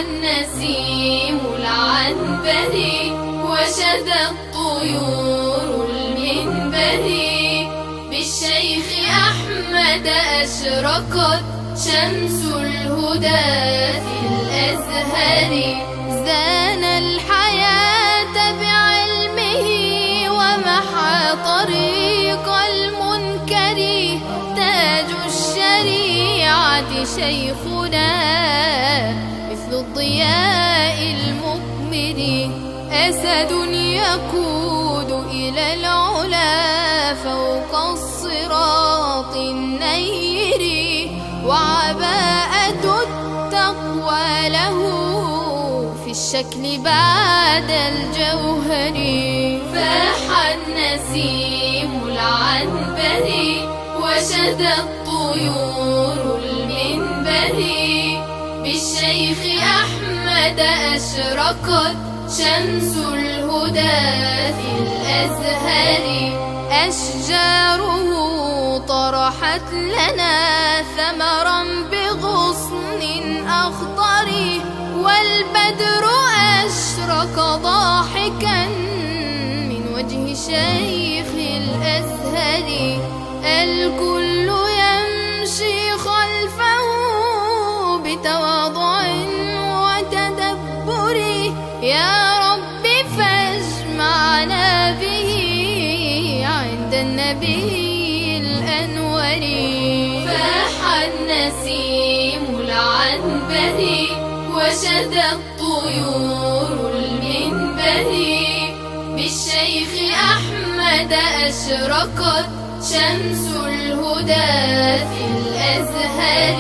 النسيم العنبري وشدى الطيور المنبري. بالشيخ أحمد أشرقت شمس الهدى في الأزهر. زان الحياة بعلمه ومحى طريق المنكر. تاج الشريعة شيخنا مثل الضياء المقمر. أسد يقود إلى العلا فوق الصراط النير. وعباءة التقوى له في الشكل بعد الجوهر. فاح النسيم العنبري وشدى الطيور المنبري. بالشيخ أحمد أشرقت شمس الهدى في الأزهر. أشجاره طرحت لنا ثمرا بغصن أخضر. والبدر أشرق ضاحكا من وجه شيخ الأزهر. الكل يمشي خلفه بتواضع وتدبر. يا رب فاجمعنا به عند النبي الأنور. فاح النسيم العنبري وشدى الطيور المنبري. بالشيخ أحمد أشرقت شمس الهدى في الأزهر.